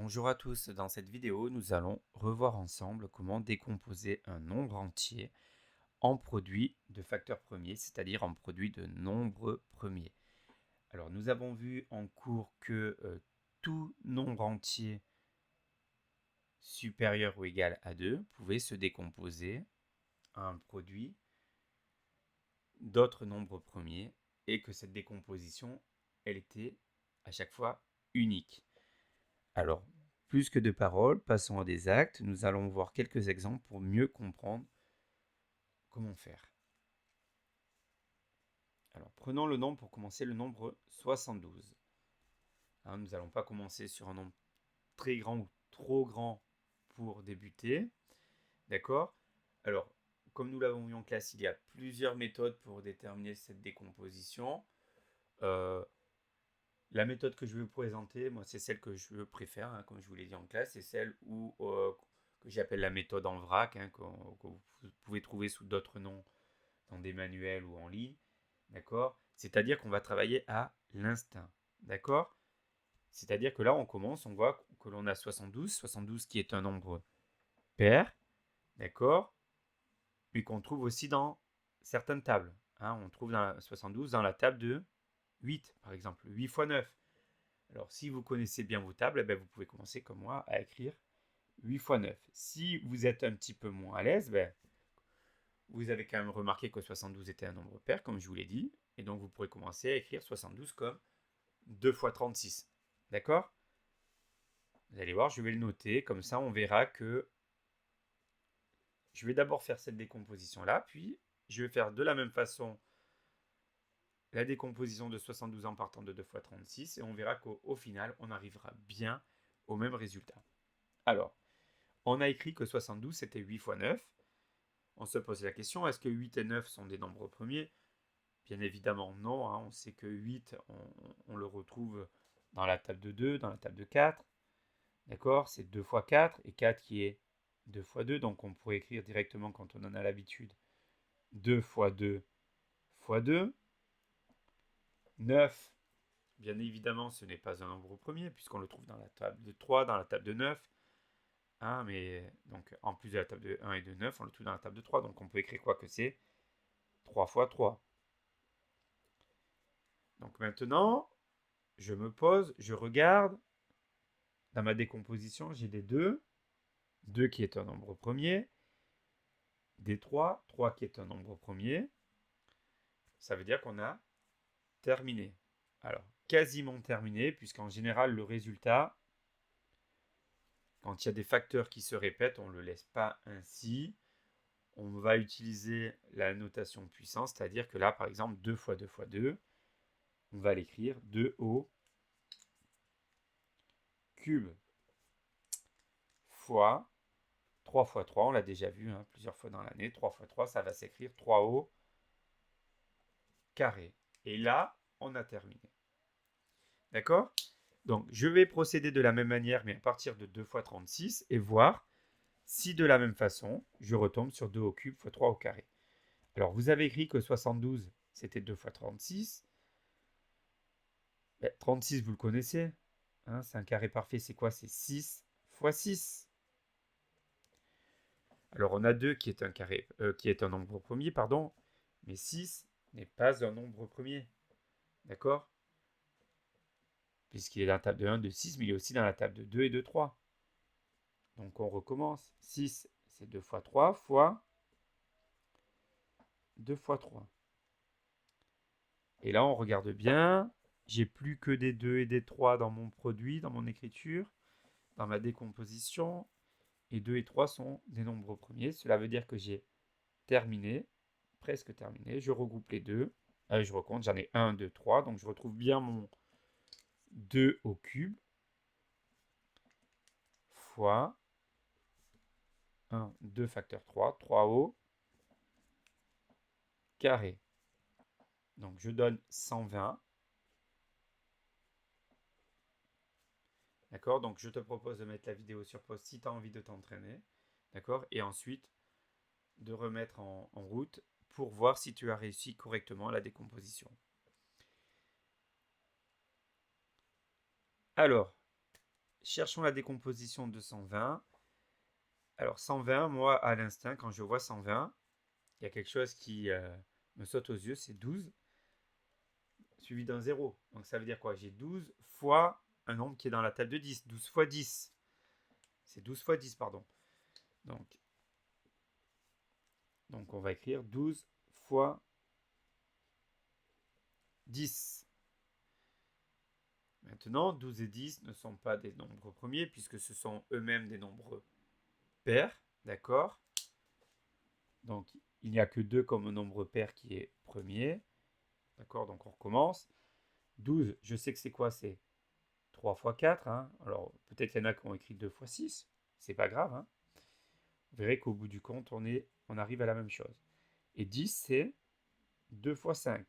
Bonjour à tous, dans cette vidéo nous allons revoir ensemble comment décomposer un nombre entier en produit de facteurs premiers, c'est-à-dire en produit de nombres premiers. Alors nous avons vu en cours que tout nombre entier supérieur ou égal à 2 pouvait se décomposer en un produit d'autres nombres premiers et que cette décomposition, elle était à chaque fois unique. Alors, plus que de paroles, passons à des actes. Nous allons voir quelques exemples pour mieux comprendre comment faire. Alors, prenons le nombre pour commencer, le nombre 72. Hein, nous n'allons pas commencer sur un nombre très grand ou trop grand pour débuter. D'accord? Alors, comme nous l'avons vu en classe, il y a plusieurs méthodes pour déterminer cette décomposition. La méthode que je vais vous présenter, moi, c'est celle que je préfère, hein, comme je vous l'ai dit en classe, c'est celle que j'appelle la méthode en vrac, hein, que vous pouvez trouver sous d'autres noms dans des manuels ou en ligne. D'accord? C'est-à-dire qu'on va travailler à l'instinct. D'accord? C'est-à-dire que là, on commence, on voit que l'on a 72, 72 qui est un nombre pair, d'accord? Mais qu'on trouve aussi dans certaines tables. Hein, on trouve dans 72 dans la table de 8, par exemple, 8 fois 9. Alors, si vous connaissez bien vos tables, eh bien, vous pouvez commencer comme moi à écrire 8 fois 9. Si vous êtes un petit peu moins à l'aise, vous avez quand même remarqué que 72 était un nombre pair, comme je vous l'ai dit. Et donc, vous pourrez commencer à écrire 72 comme 2 fois 36. D'accord? Vous allez voir, je vais le noter. Comme ça, on verra que je vais d'abord faire cette décomposition-là. Puis, je vais faire de la même façon la décomposition de 72 en partant de 2 fois 36. Et on verra qu'au final, on arrivera bien au même résultat. Alors, on a écrit que 72, c'était 8 fois 9. On se pose la question, est-ce que 8 et 9 sont des nombres premiers? Bien évidemment, non. Hein. On sait que 8, on le retrouve dans la table de 2, dans la table de 4. D'accord? C'est 2 fois 4, et 4 qui est 2 fois 2. Donc, on pourrait écrire directement, quand on en a l'habitude, 2 fois 2 fois 2. 9, bien évidemment, ce n'est pas un nombre premier, puisqu'on le trouve dans la table de 3, dans la table de 9. Hein, mais donc, en plus de la table de 1 et de 9, on le trouve dans la table de 3. Donc, on peut écrire quoi que c'est 3 fois 3. Donc, maintenant, je me pose, je regarde. Dans ma décomposition, j'ai des 2. 2 qui est un nombre premier. Des 3. 3 qui est un nombre premier. Ça veut dire qu'on a terminé. Alors, quasiment terminé, puisqu'en général, le résultat, quand il y a des facteurs qui se répètent, on ne le laisse pas ainsi. On va utiliser la notation puissance, c'est-à-dire que là, par exemple, 2 fois 2 fois 2, on va l'écrire 2 au cube fois 3 fois 3, on l'a déjà vu hein, plusieurs fois dans l'année, 3 fois 3, ça va s'écrire 3 au carré. Et là, on a terminé. D'accord? Donc, je vais procéder de la même manière, mais à partir de 2 fois 36, et voir si de la même façon, je retombe sur 2 au cube fois 3 au carré. Alors, vous avez écrit que 72, c'était 2 fois 36. 36, vous le connaissez. Hein, c'est un carré parfait, c'est quoi? C'est 6 fois 6. Alors, on a 2 qui est un carré, qui est un nombre premier, pardon, mais 6 n'est pas un nombre premier. D'accord? Puisqu'il est dans la table de 1, de 6, mais il est aussi dans la table de 2 et de 3. Donc, on recommence. 6, c'est 2 fois 3 fois 2 fois 3. Et là, on regarde bien. J'ai plus que des 2 et des 3 dans mon produit, dans mon écriture, dans ma décomposition. Et 2 et 3 sont des nombres premiers. Cela veut dire que j'ai terminé, presque terminé. Je regroupe les deux. Je recompte, j'en ai 1, 2, 3. Donc je retrouve bien mon 2 au cube fois 1, 2 facteur 3, 3 au carré. Donc je donne 120. D'accord? Donc je te propose de mettre la vidéo sur pause si tu as envie de t'entraîner. D'accord? Et ensuite de remettre en route pour voir si tu as réussi correctement la décomposition. Alors, cherchons la décomposition de 120. Alors 120, moi, à l'instinct, quand je vois 120, il y a quelque chose qui me saute aux yeux, c'est 12, suivi d'un 0. Donc ça veut dire quoi? J'ai 12 fois un nombre qui est dans la table de 10. 12 fois 10. C'est 12 fois 10, pardon. Donc on va écrire 12 fois 10. Maintenant, 12 et 10 ne sont pas des nombres premiers puisque ce sont eux-mêmes des nombres pairs. D'accord? Donc, il n'y a que 2 comme nombre pair qui est premier. D'accord? Donc, on recommence. 12, je sais que c'est quoi? C'est 3 fois 4. Hein. Alors, peut-être qu'il y en a qui ont écrit 2 fois 6. C'est pas grave. Hein. Vous verrez qu'au bout du compte, on arrive à la même chose. Et 10, c'est 2 fois 5.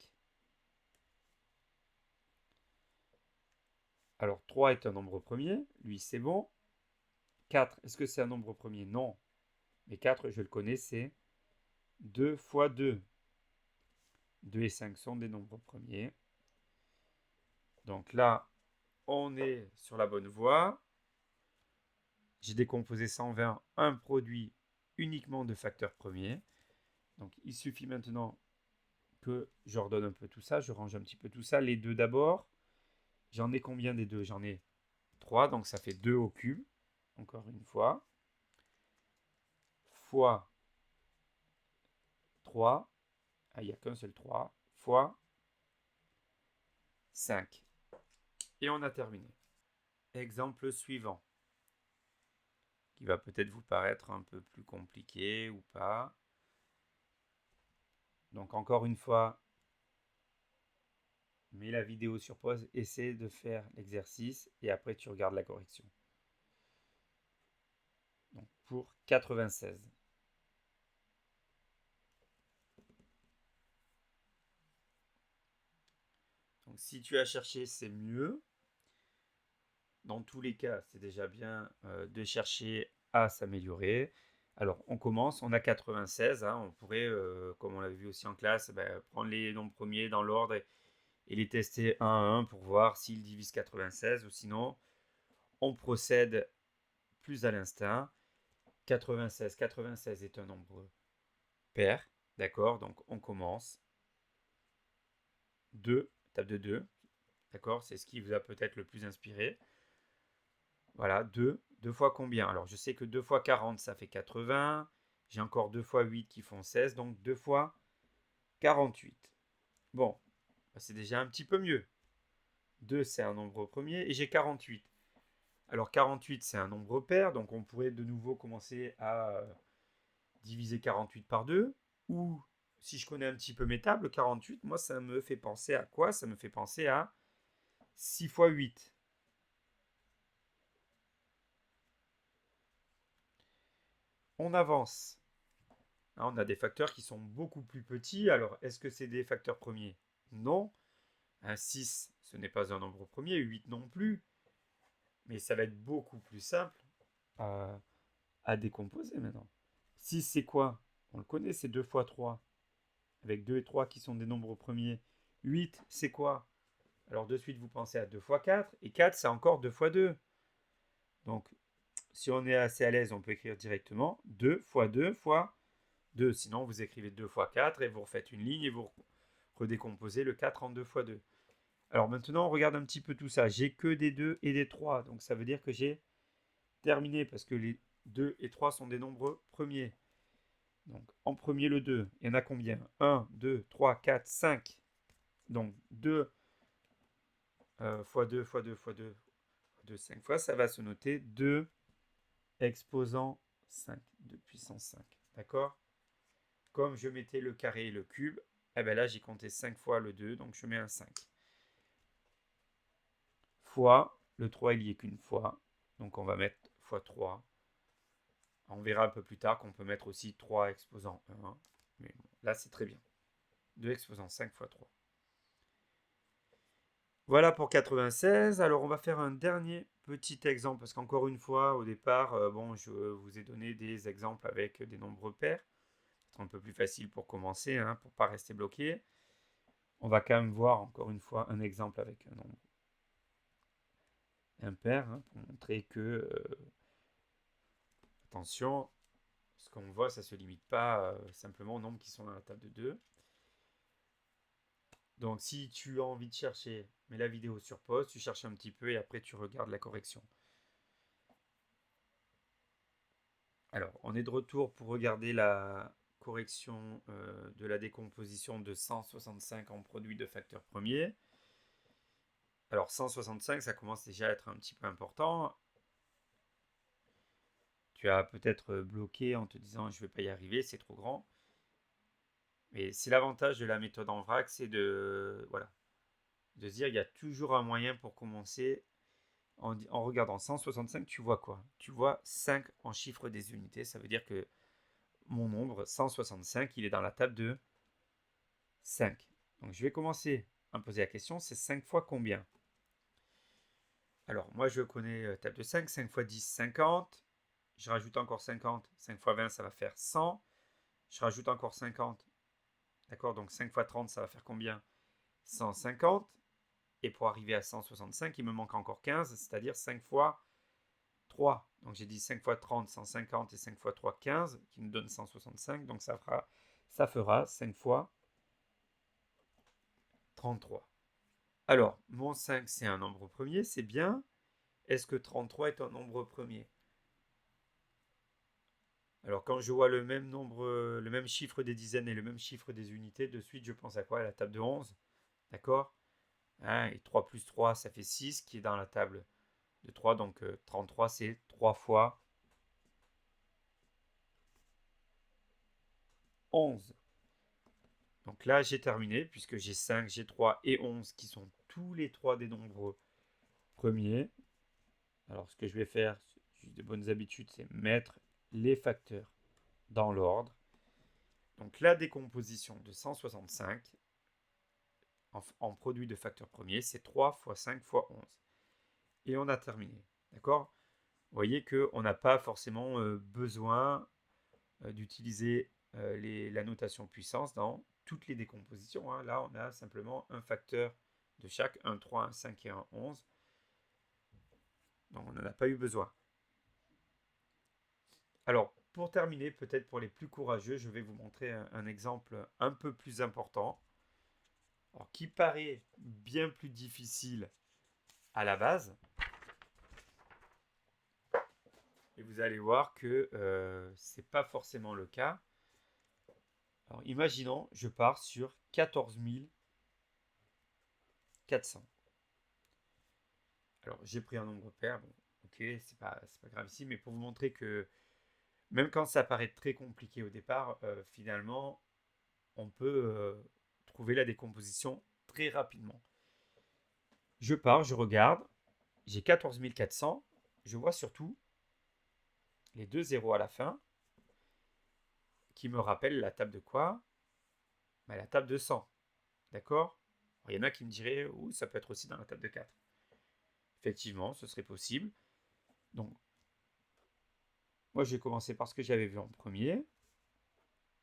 Alors, 3 est un nombre premier. Lui, c'est bon. 4, est-ce que c'est un nombre premier? Non. Mais 4, je le connais, c'est 2 fois 2. 2 et 5 sont des nombres premiers. Donc là, on est sur la bonne voie. J'ai décomposé 120 en un produit uniquement de facteurs premiers. Donc il suffit maintenant que j'ordonne un peu tout ça, je range un petit peu tout ça. Les 2 d'abord. J'en ai combien des 2? J'en ai 3, donc ça fait 2 au cube. Encore une fois. Fois 3. Ah, il n'y a qu'un seul 3. Fois 5. Et on a terminé. Exemple suivant, qui va peut-être vous paraître un peu plus compliqué ou pas. Donc encore une fois, mets la vidéo sur pause, essaie de faire l'exercice et après tu regardes la correction. Donc pour 96. Donc si tu as cherché, c'est mieux. Dans tous les cas, c'est déjà bien de chercher à s'améliorer. Alors on commence, on a 96. Hein, on pourrait, comme on l'avait vu aussi en classe, prendre les nombres premiers dans l'ordre et les tester un à un pour voir s'ils divisent 96 ou sinon on procède plus à l'instinct. 96, 96 est un nombre pair, d'accord? Donc on commence. 2, table de 2, d'accord? C'est ce qui vous a peut-être le plus inspiré. Voilà, 2. 2 fois combien? Alors je sais que 2 fois 40, ça fait 80. J'ai encore 2 fois 8 qui font 16, donc 2 fois 48. Bon, c'est déjà un petit peu mieux. 2, c'est un nombre premier et j'ai 48. Alors 48, c'est un nombre pair, donc on pourrait de nouveau commencer à diviser 48 par 2. Ou, si je connais un petit peu mes tables, 48, moi, ça me fait penser à quoi? Ça me fait penser à 6 fois 8. On avance. Là, on a des facteurs qui sont beaucoup plus petits. Alors, est-ce que c'est des facteurs premiers? Non. Un 6, ce n'est pas un nombre premier. 8 non plus. Mais ça va être beaucoup plus simple à décomposer maintenant. 6, c'est quoi? On le connaît, c'est 2 fois 3. Avec 2 et 3 qui sont des nombres premiers. 8, c'est quoi? Alors de suite, vous pensez à 2 fois 4. Et 4, c'est encore 2 fois 2. Donc, si on est assez à l'aise, on peut écrire directement 2 fois 2 fois 2. Sinon, vous écrivez 2 fois 4 et vous refaites une ligne et vous redécomposez le 4 en 2 fois 2. Alors maintenant, on regarde un petit peu tout ça. J'ai que des 2 et des 3. Donc ça veut dire que j'ai terminé parce que les 2 et 3 sont des nombres premiers. Donc en premier, le 2. Il y en a combien? 1, 2, 3, 4, 5. Donc 2 fois 2 fois 2 fois 2 fois 2, 5 fois. Ça va se noter 2 exposant 5 de puissance 5. D'accord? Comme je mettais le carré et le cube, eh ben là j'ai compté 5 fois le 2, donc je mets un 5. Fois, le 3 il n'y est qu'une fois, donc on va mettre fois 3. On verra un peu plus tard qu'on peut mettre aussi 3 exposant 1, mais bon, là c'est très bien. 2 exposant 5 fois 3. Voilà pour 96. Alors on va faire un dernier petit exemple, parce qu'encore une fois, au départ, je vous ai donné des exemples avec des nombres pairs. C'est un peu plus facile pour commencer, hein, pour ne pas rester bloqué. On va quand même voir encore une fois un exemple avec un nombre impair, hein, pour montrer que, attention, ce qu'on voit, ça ne se limite pas simplement aux nombres qui sont dans la table de 2. Donc si tu as envie de chercher, mets la vidéo sur pause, tu cherches un petit peu et après tu regardes la correction. Alors, on est de retour pour regarder la correction de la décomposition de 165 en produit de facteurs premiers. Alors 165, ça commence déjà à être un petit peu important. Tu as peut-être bloqué en te disant je ne vais pas y arriver, c'est trop grand. Mais c'est l'avantage de la méthode en vrac, c'est de se dire il y a toujours un moyen pour commencer. En regardant 165, tu vois quoi? Tu vois 5 en chiffre des unités. Ça veut dire que mon nombre 165, il est dans la table de 5. Donc je vais commencer à me poser la question, c'est 5 fois combien? Alors moi je connais table de 5, 5 fois 10, 50. Je rajoute encore 50, 5 fois 20 ça va faire 100. Je rajoute encore 50. D'accord, donc 5 fois 30 ça va faire combien? 150. Et pour arriver à 165, il me manque encore 15, c'est-à-dire 5 fois 3. Donc j'ai dit 5 fois 30, 150 et 5 fois 3, 15, qui nous donne 165. Donc ça fera 5 fois 33. Alors, mon 5, c'est un nombre premier, c'est bien. Est-ce que 33 est un nombre premier? Alors, quand je vois le même nombre, le même chiffre des dizaines et le même chiffre des unités, de suite, je pense à quoi? À la table de 11. D'accord, hein, et 3 plus 3, ça fait 6, qui est dans la table de 3. Donc, 33, c'est 3 fois 11. Donc là, j'ai terminé, puisque j'ai 5, j'ai 3 et 11, qui sont tous les 3 des nombres premiers. Alors, ce que je vais faire, juste de bonnes habitudes, c'est mettre les facteurs dans l'ordre. Donc la décomposition de 165 en produit de facteurs premiers, c'est 3 fois 5 fois 11. Et on a terminé. D'accord? Vous voyez qu'on n'a pas forcément besoin d'utiliser la notation puissance dans toutes les décompositions, hein. Là, on a simplement un facteur de chaque, un 3, un 5 et un 11. Donc on n'en a pas eu besoin. Alors, pour terminer, peut-être pour les plus courageux, je vais vous montrer un exemple un peu plus important. Alors, qui paraît bien plus difficile à la base. Et vous allez voir que ce n'est pas forcément le cas. Alors, imaginons, je pars sur 14 400. Alors, j'ai pris un nombre pair. Bon, ok, c'est pas grave ici, mais pour vous montrer que même quand ça paraît très compliqué au départ, finalement, on peut trouver la décomposition très rapidement. Je pars, je regarde, j'ai 14 400. Je vois surtout les deux zéros à la fin qui me rappellent la table de quoi? La table de 100. D'accord? Il y en a qui me diraient, ça peut être aussi dans la table de 4. Effectivement, ce serait possible. Donc, moi, j'ai commencé par ce que j'avais vu en premier.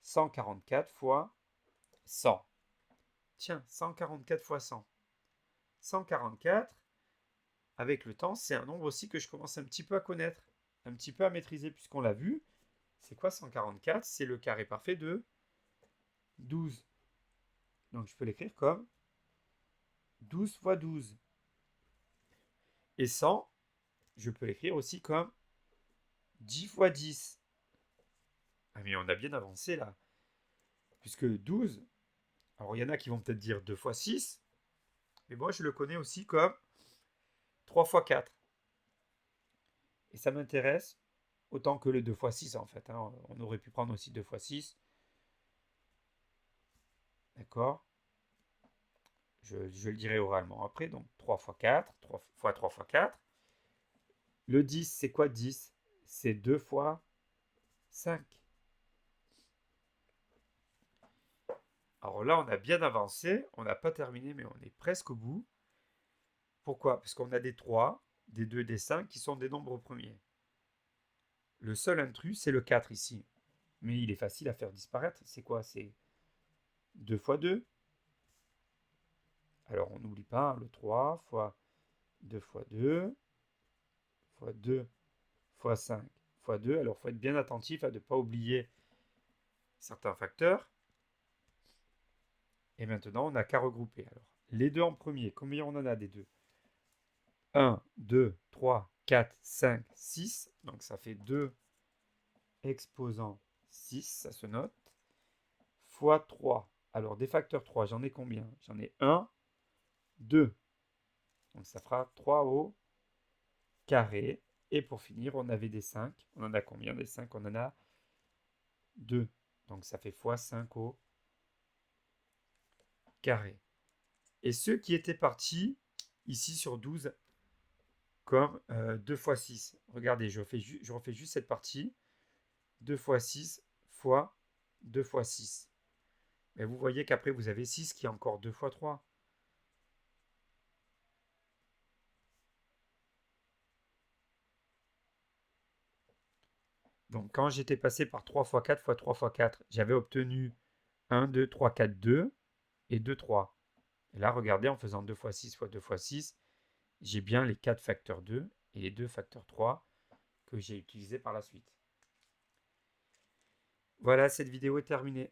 144 fois 100. Tiens, 144 fois 100. 144, avec le temps, c'est un nombre aussi que je commence un petit peu à connaître, un petit peu à maîtriser, puisqu'on l'a vu. C'est quoi 144? C'est le carré parfait de 12. Donc, je peux l'écrire comme 12 fois 12. Et 100, je peux l'écrire aussi comme 10 fois 10. Ah mais on a bien avancé là. Puisque 12, alors il y en a qui vont peut-être dire 2 fois 6, mais moi je le connais aussi comme 3 fois 4. Et ça m'intéresse autant que le 2 fois 6 en fait, hein. On aurait pu prendre aussi 2 fois 6. D'accord, je le dirai oralement après. Donc 3 fois 4, 3 fois 3 fois 4. Le 10, c'est quoi 10? C'est 2 fois 5. Alors là, on a bien avancé. On n'a pas terminé, mais on est presque au bout. Pourquoi? Parce qu'on a des 3, des 2 et des 5 qui sont des nombres premiers. Le seul intrus, c'est le 4 ici. Mais il est facile à faire disparaître. C'est quoi? C'est 2 fois 2. Alors on n'oublie pas le 3 fois 2 fois 2. fois 2 fois 5 fois 2. Alors, il faut être bien attentif à ne pas oublier certains facteurs. Et maintenant, on n'a qu'à regrouper. Alors, les deux en premier, combien on en a des deux? 1, 2, 3, 4, 5, 6. Donc, ça fait 2 exposant 6, ça se note. Fois 3. Alors, des facteurs 3, j'en ai combien? J'en ai 1, 2. Donc, ça fera 3 au carré. Et pour finir, on avait des 5. On en a combien des 5? On en a 2. Donc, ça fait fois 5 au carré. Et ceux qui étaient partis ici sur 12 comme 2 fois 6. Regardez, je refais juste cette partie. 2 fois 6 fois 2 fois 6. Mais vous voyez qu'après, vous avez 6 qui est encore 2 fois 3. Donc, quand j'étais passé par 3 fois 4 fois 3 fois 4, j'avais obtenu 1, 2, 3, 4, 2 et 2, 3. Et là, regardez, en faisant 2 fois 6 fois 2 fois 6, j'ai bien les 4 facteurs 2 et les 2 facteurs 3 que j'ai utilisés par la suite. Voilà, cette vidéo est terminée.